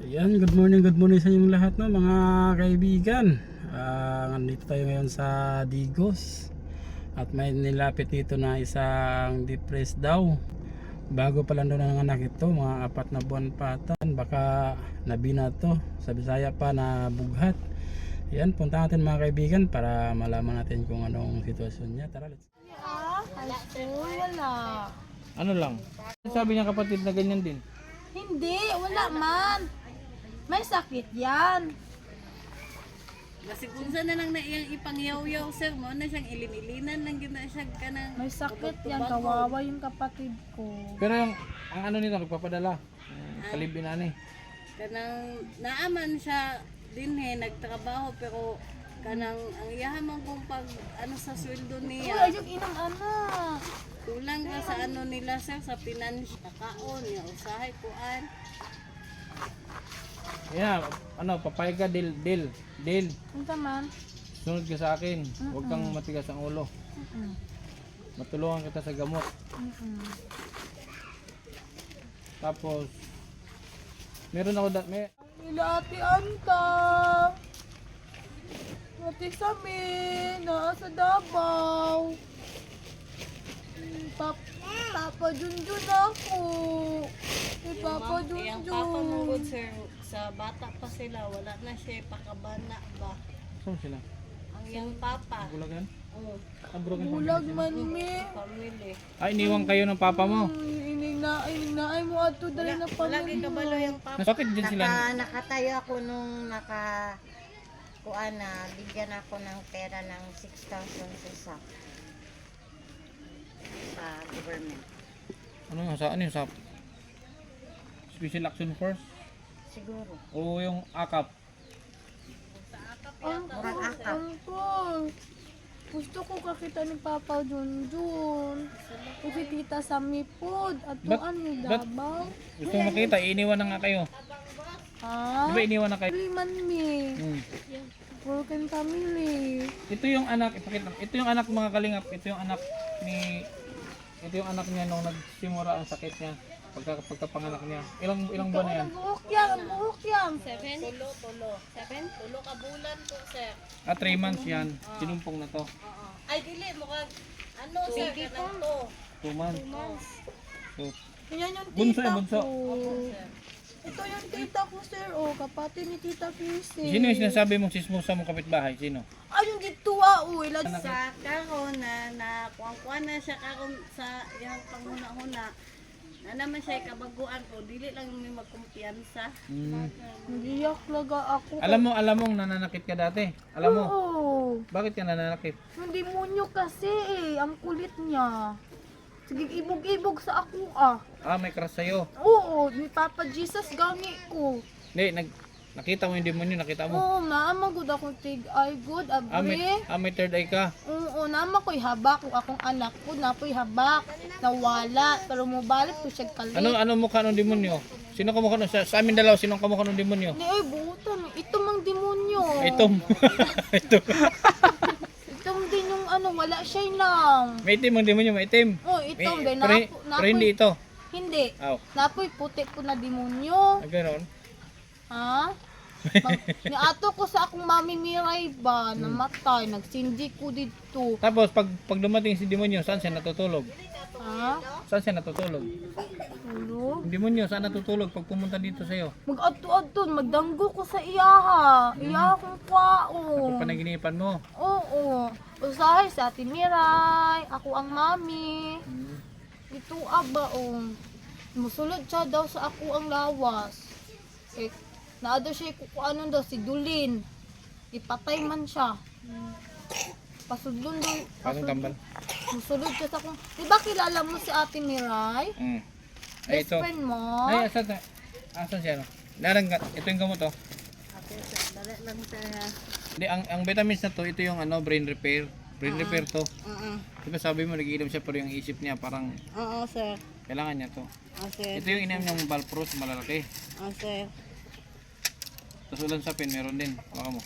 Ayan, good morning sa inyong lahat no, mga kaibigan. Nandito tayo ngayon sa Digos. At may nilapit dito na isang depressed daw. Bago pa lang daw nanganak ito, mga 4 na buwan patan. Baka nabina to, sa Bisaya pa na bughat. Ayan, punta natin mga kaibigan para malaman natin kung anong sitwasyon niya. Tara, let's go. High school, wala. Ano lang? Sabi niya kapatid na ganyan din. Hindi, wala man. May sakit yan. Kasi kung saan na lang na iyang ipangyaw-yaw sir mo na siyang ilinilinan lang gina siya ka ng May sakit yan, kawawa yung kapatid ko. Pero yung ang ano nito nagpapadala. Kalibin na ni. kanang naaman siya din nagtrabaho pero kanang ang iyahamang kung pag ano sa sweldo Uy, niya ayok inang anak. kulang ka sa ano nila sir sa financial kaon ya usahay kuan. Yeah, ano papayag ka deal. Punta man. Sunod ka sa akin. Huwag kang matigas ang ulo. Matulungan kita sa gamot. Tapos meron ako may Nila ate Anta. Ate Sami, nasa Davao. Papa Junjun ako. Papa Iyang papa mo Junjun. good sir sa bata pa sila wala na siya pakabana ba. saan sila? Ang iyang papa Bulagan? oh Broken Bulag man mi. family. iniwan kayo ng papa mo. Inignaay mo ato dali na Lagi pamilya. kabalo yung papa. Bakit din sila? Nakatayo ako nung kuan na bigyan ako ng pera ng 6,000 sa SAP sa government. Ano nga sa ano yung sa Special Action Force? Siguro. O yung AKAP? Murag akap. Uncle, gusto ko kakita ni Papa Junjun. Kasi tita sa Mipod at tuan ni ba't- Davao. Gusto mo makita? Iniwan na nga kayo. Ha? Di ba iniwan na kayo? Liman mi. Broken family. Ito yung anak, ipakita. Ito yung anak mga kalingap. Ito yung anak niya nung nagsimura ang sakit niya. Pagkapanganak niya. Ilang buwan na yan? Ang buhok yan, ang buhok yan. Tulo ka bulan po sir. 3 months yan. Sinumpong na to. Ay dili mo ka ano sir kanang to. 2 months. So, Yan yung Bunso tita yan, bunso. ko. Ito yung tita ko, sir. O, kapatid ni Tita Chrissy. sino yung sinasabi mong sismusa mong kapitbahay? Sino? Ay, yung gituwa, uy. Sa karon na kuan na siya karon sa iyang panghuna-huna. Na naman siya kabaguan ko dili lang may magkumpiyansa. Nagiyak laga ako. Alam mong nananakit ka dati? Alam mo? Oo. Bakit ka nananakit? Yung demonyo kasi eh. Ang kulit niya. Sige, ibog-ibog sa ako ah. May crush sa'yo. Oo, ni Papa Jesus gani ko. Hindi, nakita mo yung demonyo, nakita mo. Oo, naamagod ako tig ay good, abre. May third eye ka. Oo, naman ko'y habak. Kung akong anak ko, napoy habak. Nawala. Pero mubalik ko siya kalit. Ano mukha ng demonyo? Sino kamukha ng sa amin dalaw, sino kamukha ng demonyo? Hindi, ay, buutan. Ito mang demonyo. Itom. Ito. Itong din yung ano, wala siya lang. May itim ang demonyo, may itim. Oh, itong din. Pero hindi ito. Hindi. Aw. Napoy puti ko na demonyo. Ganoon. Ha? Niato ko sa akong mami Miray ba, namatay, nagsindi ko dito. Tapos pag dumating si demonyo, saan siya natutulog? Ha? Saan siya natutulog? Ulo? Yung demonyo, saan natutulog pag pumunta dito sa'yo? Mag-adto-adto, magdanggo ko sa iyaha. Iyaha kong kwao. Pag panaginipan mo. Oo. Usahay sa atin Miray, ako ang mami. Ito aba musulod siya daw sa ako ang lawas. Eh, naado siya kukuanon daw si Dulin. Ipatay man siya. Pasudlon daw. Anong tambal? Musulod siya sa akong. Di ba kilala mo si Ate Miray? Ay, Best ito. friend mo? Ay, asan siya, no? Ito yung gamot, oh. Dali lang sir. Hindi, ang vitamins na to, ito yung brain repair. Brain repair to. Diba sabi mo, nag-iinom siya pero yung isip niya parang Oo sir. kailangan niya to. Sir. Ito yung ininom niyang Valpros, malalaki. Sir. Tapos ulan sapin, meron din. Baka mo.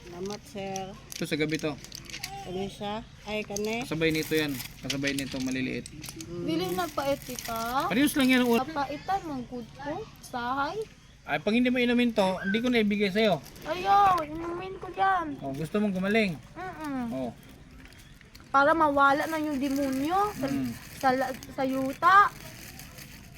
Salamat sir. Ito sa gabi to. Ano siya? Ay kane. Kasabay nito yan. Kasabay nito maliliit. Dili na paetika. Parehas lang yan. Papaitan mong good ko. Sahay. Ay, pag hindi mo inumin to, hindi ko na ibigay sa'yo. Ayaw, inumin ko yan. Oh, gusto mong gumaling. Oh. Para mawala na yung demonyo Mm. sa yuta.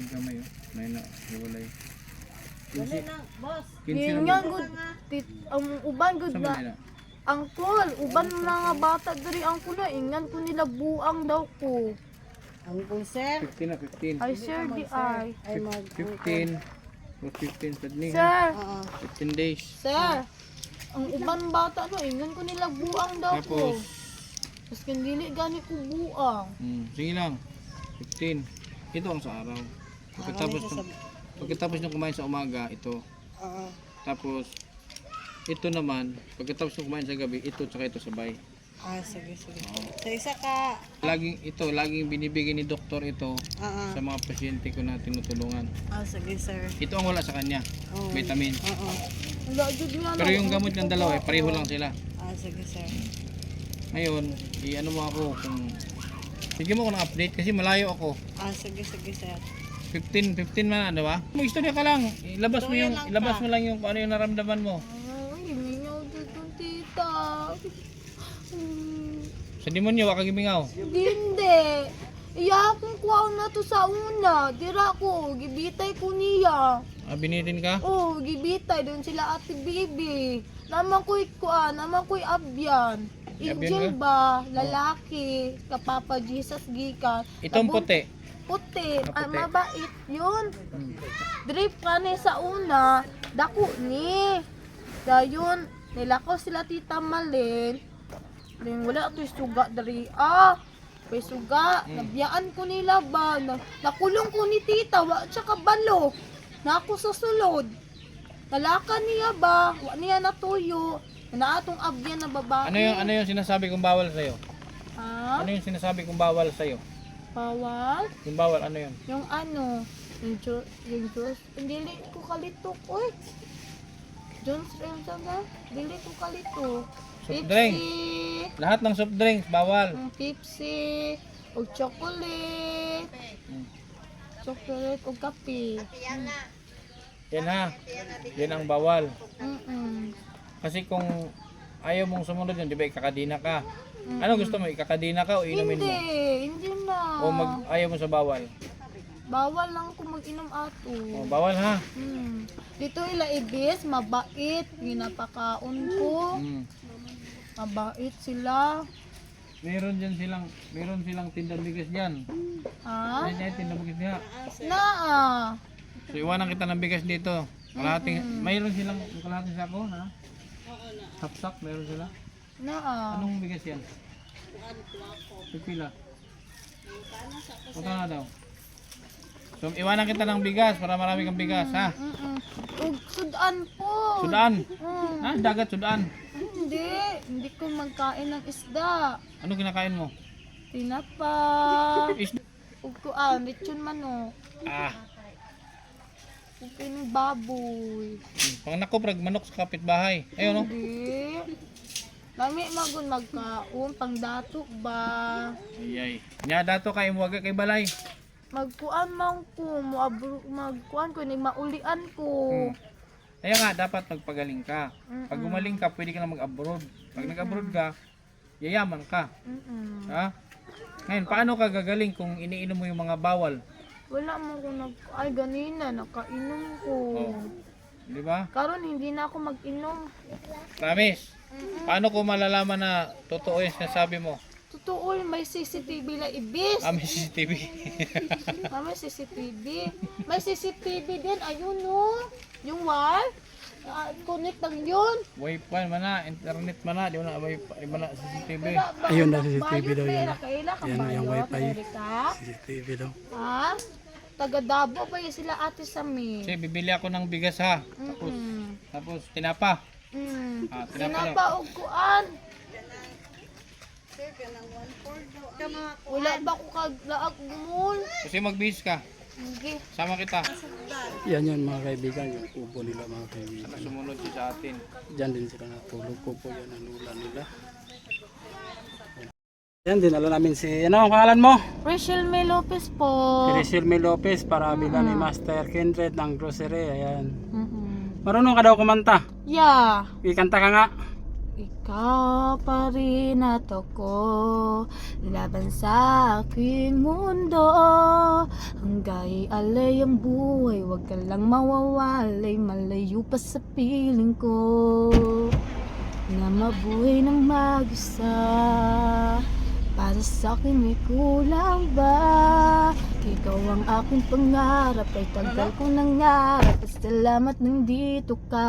Ang gamay oh. May na, hiwalay. Dali na, boss. 15 Yun na nga good. Ang uban good Sa na. Manila. Angkol, uban na nga bata diri angkol na ingan ko nila buang daw ko. Ang sir. 15 na, 15. Ay sir di ay. Ay, 15. O 15 sa dini. Sir, 15 days. sir. Ang uban bata no ingan ko nila buang daw ko. Tapos, Tapos dili gani ko buang. sige lang. 15. Ito ang sa araw. Pagkatapos nung kumain sa umaga, ito. Oo. Tapos, ito naman, pagkatapos nung kumain sa gabi, ito tsaka ito sabay. Sige. Sa isa ka, Laging binibigay ni doktor ito sa mga pasyente ko na tinutulungan. sige sir. Ito ang wala sa kanya, vitamin. Wala jud nga. Pero yung gamot ng dalawa, pareho lang sila. Sige sir. Ngayon, i-ano mo ako kung bigyan mo ako ng update kasi malayo ako. Sige sir. 15 man, ano ba? Mag-istorya ka lang. Ilabas mo lang yung kung ano yung naramdaman mo. Ay, mingaw dito tita. Sa demonyo, wag kang gimingaw. Hindi. Iyakong kuha na to sa una. Dira ko, gibitay ko niya. Binitin ka? Oh, gibitay doon sila ate baby. Naman ko'y kuha, naman ko'y abyan. Angel Abyan ba? Lalaki. Kapapa Jesus gikan. Itong Tabong- puti. Puti. Ay, puti. mabait yun. Drip ka ni sa una. Dako ni. Dayon, nilakaw sila tita Malin. Then wala to'y suga dari. May suga. Nabiyaan ko nila ba? Nakulong ko ni tita. Wa siya kabalo. Na ako sa sulod. Nalakan niya ba? Wa niya natuyo. Na atong abyan na babae. Ano yung sinasabi kong bawal sa'yo? Ha? Ano yung sinasabi kong bawal sa'yo? Bawal? Yung bawal, ano yun? Yung ano? Yung Diyos. Hindi ko kalito. Uy! Jones rin na. Dili ko kalito. Soft drink. Lahat ng soft drinks, bawal. Pepsi. O chocolate. Chocolate o kape. Yan ha. Yan ang bawal. Mm-mm. Kasi kung ayaw mong sumunod yun, di ba ikakadina ka? Ano gusto mo? Ikakadina ka o inumin mo? Hindi na. O ayaw mo sa bawal? Bawal lang kung mag-inom ato. O, bawal ha? Dito ila ibis, mabait. Ginapakaon ko. Mabait sila. Meron silang tindang bigas dyan. Ha? Yan, tindang bigas niya. Naa. So iwanan kita ng bigas dito. Mayroon silang kalahating sako, ha? Sapsak, meron sila. Naa. Anong bigas yan? Pipila. Punta na daw. So iwanan kita ng bigas para marami kang bigas, ha? Ug sudan po. Sudaan. Ha? Dagat sudaan. Hindi ko magkain ng isda. Ano kinakain mo? Tinapa. Isda. Ug kuan, lechon manok. Ug kining baboy. Pang nakobrag manok sa kapitbahay. Ayun, no? Hindi. Lami magun magkaon pang dato ba? Ayay. Nya dato kay mo wag kay balay. Magkuan man ko, magkuan ko ni maulian ko. Kaya nga dapat magpagaling ka. Pag gumaling ka, pwede ka na mag-abroad. Pag nag-abroad ka, yayaman ka. Ha? Ngayon, paano ka gagaling kung iniinom mo yung mga bawal? Wala mo ko ay ganina nakainom ko. Di ba? Karon hindi na ako mag-inom. Promise. Paano ko malalaman na totoo yung sinasabi mo? Totoo, may CCTV la ibis. May CCTV. May CCTV. May CCTV din. Ayun no. Yung wall. Connect lang yun. Wi-Fi man na, internet man na, di mo na Wi-Fi, di mo na CCTV. Ayun na, CCTV daw yun. Kailan ka Yan ba yung wifi. Amerika? CCTV daw. Ha? Taga Davao ba yun sila ate sa mi? Kasi bibili ako ng bigas ha. Tapos tinapa. Tinapa lang. Sinapa og kuan. Wala ba ko kaglaag gumul? Kasi mag-bis ka. Sige. Sama kita. Yan mga kaibigan, yung kubo nila mga kaibigan. Sumunod siya sa atin. Diyan din sila natulog, kubo yan ang lula nila. Yan, dinala namin si, ano ang pangalan mo? Rachel May Lopez po. Si Rachel May Lopez para bilan ni Master Kindred ng grocery. Ayan. Mm-mm. Marunong ka daw kumanta. Yeah. Ikanta ka nga. Ikaw pa rin at ako, laban sa aking mundo. Hanggang alay ang buhay, wag ka lang mawawalay, malayo pa sa piling ko. Na mabuhay ng mag-isa, para sa akin may kulang ba? Ikaw ang aking pangarap, ay tagal kong nangarap, at salamat nandito ka.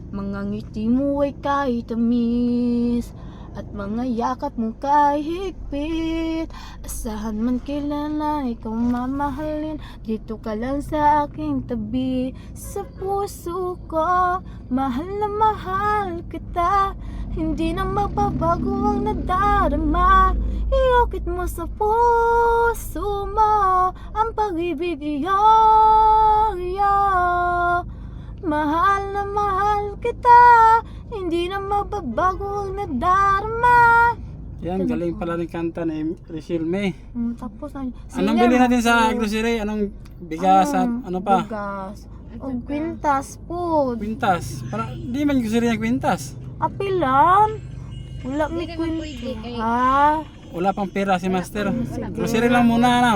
Mga ngiti mo ay kahit tamis, at mga yakap mo kahit higpit. Asahan man kailan na ikaw mamahalin, dito ka lang sa aking tabi. Sa puso ko, mahal na mahal kita, hindi na magbabago ang nadarama. Iukit mo sa puso mo ang pag-ibig iyo. Mahal na mahal kita, hindi na magbabago ang nadarama. Yan, galing pala ng kanta ni Rachel May. Tapos Anong bili natin sa grocery? Anong bigas at ano pa? Bigas. O kwintas po. Kwintas. Para di man grocery yung kwintas. Apilan. Wala may kwintas. Ha? Wala pang pera si Master. Grocery lang muna ano.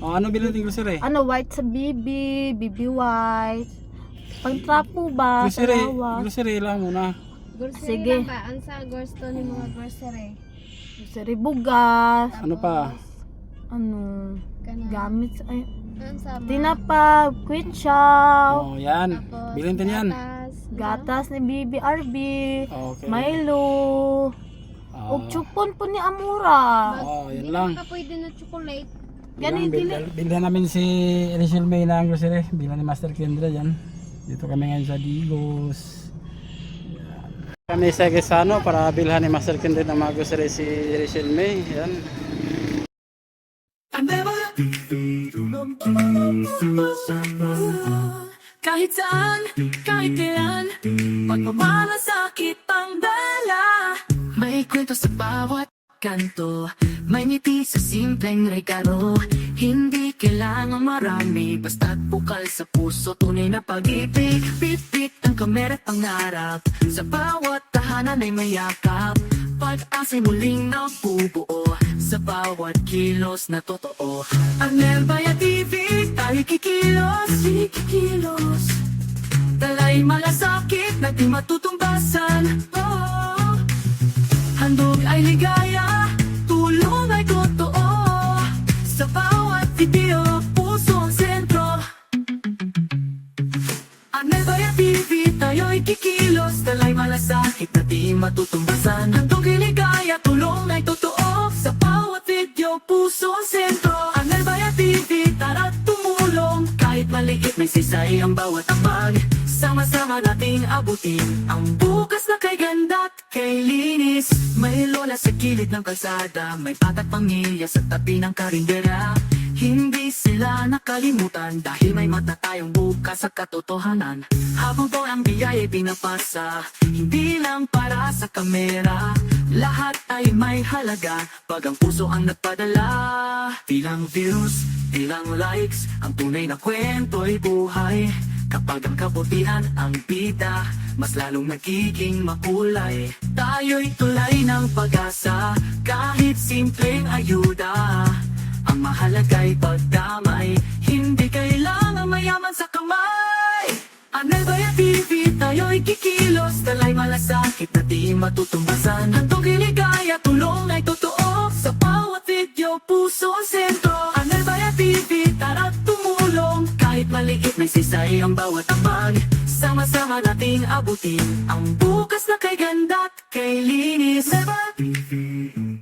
O ano bili natin grocery? Ano, white sa BB white. Pang-trapo ba? Grocery, Salawas. grocery lang muna. Sige. Lang ba? Ang sa gusto ni mga grocery? Grocery bugas. Ano pa? Ano? Kana. Gamit sa... Ay, Ang sama. tinapag, kwitsaw. Oh, yan. Bilhin din yan. Gatas ni BBRB. Okay. Milo. Ah. Ug chupon po ni Amura. Oh, yan lang. Pwede na chocolate. Gani, Bilhan namin si Rachel May ng grocery. Bilhan ni Master Kendra yan. Dito kami ngayon sa Digos. Yan. Kami sa Gesano para bilhan ni Master Kendra ng mga grocery si Rachel May. Yan. Kahit saan, kahit kailan, pagmamalasakit ang dala. May kwento sa bawat kanto, may ngiti sa simpleng regalo. Hindi kailangan marami, basta't bukal sa puso, tunay na pag-ibig. Bit-bit ang kamera at pangarap, sa bawat tahanan ay mayakap. Pag-asa'y muling nabubuo, sa bawat kilos na totoo. Ang Nerbaya TV, tayo kikilos, kikilos. Talay malasakit na di matutumbasan. Oh, handog ay ligaya, tulong ay totoo. Sa bawat video, puso ang sentro. Ang Nerbaya TV, tayo'y kikilos. Talay malasakit na di matutumbasan. Handog ay ligaya, tulong ay totoo. Sa bawat video, puso ang sentro. Ang Nerbaya TV, tara't tumulong. Kahit maliit may sisay ang bawat ambag. Sama-sama nating abutin ang bukas na kay ganda at kay linis. May lola sa gilid ng kalsada, may patat pamilya sa tabi ng karindera. Hindi sila nakalimutan dahil may mata tayong bukas sa katotohanan. Habang to ang biyaya pinapasa, hindi lang para sa kamera. Lahat ay may halaga pag ang puso ang nagpadala. Bilang views, bilang likes, ang tunay na kwento'y buhay. Kapag ang kabutihan ang bida, mas lalong nagiging makulay. Tayo'y tulay ng pag-asa, kahit simpleng ayuda. Ang mahalaga'y pagdamay, hindi kailangan mayaman sa kamay. Ang Nerbaya TV, tayo'y kikilos. Talay malasakit na di matutumbasan. Handog iligaya, tulong ay totoo. Sa bawat video, puso ang sentro. Ang Nerbaya TV, tara't tumulong. Kahit maliit may sisay ang bawat ambag. Sama-sama nating abutin ang bukas na kay ganda at kay linis. Nerbaya TV,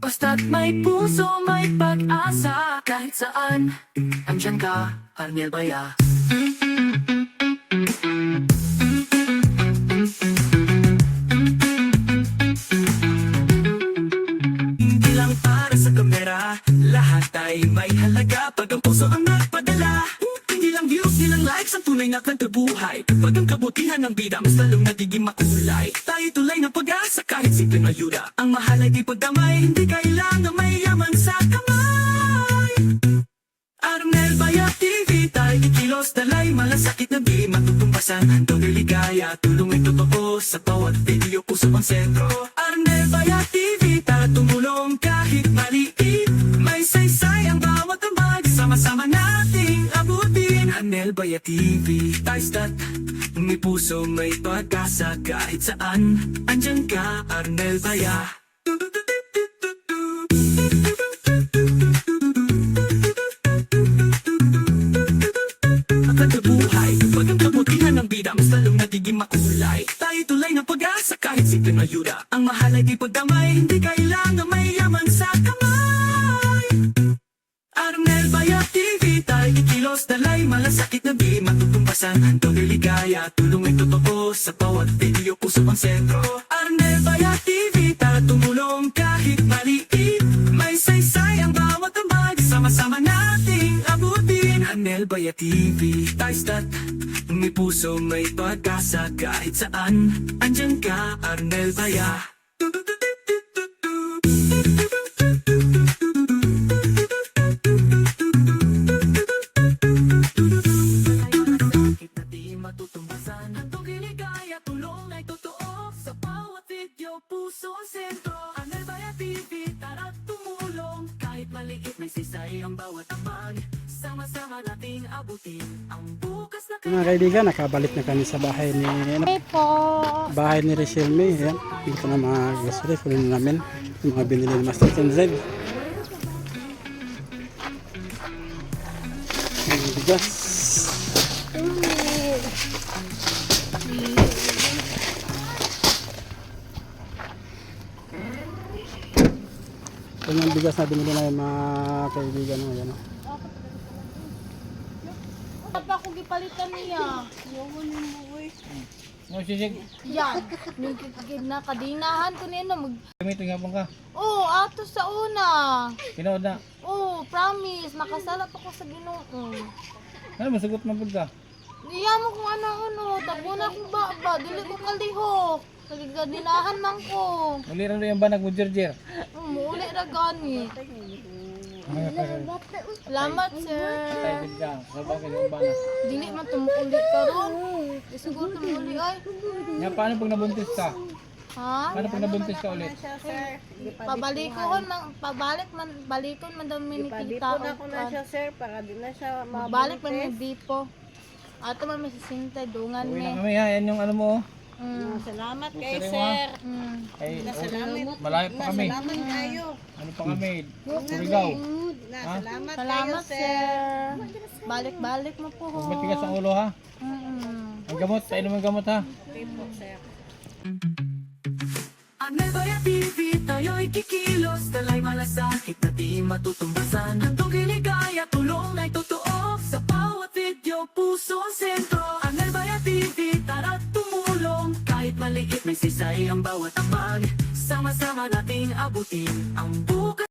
basta't may puso, may pag-asa. Kahit saan, andyan ka, ang Nerbaya. Hindi lang para sa kamera, lahat ay may halaga pag ang puso ang nagpadala. Hindi lang views, hindi lang likes, ang tunay na kwento buhay kapag ang kabutihan ng bida mas lalong nagiging makulay. Tayo tulay ng pag-asa kahit simpleng ayuda. Ang mahal ay di pagdamay, hindi kailangan may yaman sa kamay. Arnel Bayat TV, tayo kikilos, dalay malasakit na di matutumbasan. Handog ay ligaya, tulong ay totoo sa bawat video, puso ang sentro. Arnel Bayat TV, tayo tumulong kahit maliit. May saysay ang bawat ambag, sama-sama nating abutin. Arnel Bayat TV, tayo stat, may puso, may pag-asa kahit saan. Andyan ka, Arnel Bayat. Buhay kapag ang kabutihan ng bida mas lalong nagiging makulay. Tayo tulay ng pag-asa kahit simpleng ayuda. Ang mahal ay di pagdamay, hindi kailangan may yaman sa kamay. Arnel Bayat TV, tayo kikilos, dalay malasakit na di matutumbasan. Handog ay ligaya, tulong ay totoo sa bawat video, puso ang sentro. Arnel Bayat TV, tayo tumulong kahit maliit. May saysay ang bawat ambag, sama-sama nating abutin. Arnel Bayat TV, tayo stat, may puso, may pag-asa kahit saan. Andyan ka, Arnel Bayat. Kahit na di matutumbasan, handog ay ligaya, tulong ay totoo sa bawat video, puso ang sentro. Arnel Bayat TV, tara't tumulong kahit maliit, may sisay ang bawat ambag. Sama-sama nating abutin ang bukas na Mga kaibigan, nakabalik na kami sa bahay ni bahay ni Rachel May. Ayan, dito na mga grocery, kunin na namin yung mga binili ni Master Kenzel. Ang bigas. Ito yung bigas na binili na yung mga kaibigan mo. Ayan, Apa ko gipalitan niya? No, sisig. Yan. Yung na kadinahan ko niya mag... Gamitin nga ka. Oh, ato sa una. Tinood na. Oh, promise. Makasalat ako sa Ginoo. Ano, masugot man pud ka. Niya mo kung ano. Taguna kong baba. Dili ko kalihok. Kadinahan man ko. Uli rin yung banag mo, Jerjer. Muli ra gani. Salamat, sir. Tayo din ka. Sabang ka yung banag. Dili man tumuuli karon. Siguro tumuuli ay. Nga, paano pag nabuntis ka? Ha? Paano pag nabuntis ka ulit? Pabalikon man balikon man daw minikita Ako na siya, sir, para di na siya Balik man mo dipo. Ato man may sisintay dungan Uwi na me. kami ha. Yan yung ano mo. Salamat kay Sir, sir. Ay, Salamat. malayo pa kami. Salamat kayo. Ano pa kami? Surigao. Salamat kayo, Salamat, sir. sir. Balik-balik mo po. Huwag matigas ang ulo ha. Ang gamot, painom ang gamot ha. Tipo, sir. Arnel Bayat TV, tayo'y kikilos, dalay malasakit na di matutumbasan. Handog ay ligaya, tulong ay totoo sa bawat video, puso ang sentro. Arnel Bayat TV, tara't tumulong kahit maliit, may sisay ang bawat ambag. Sama-sama nating abutin ang bukas.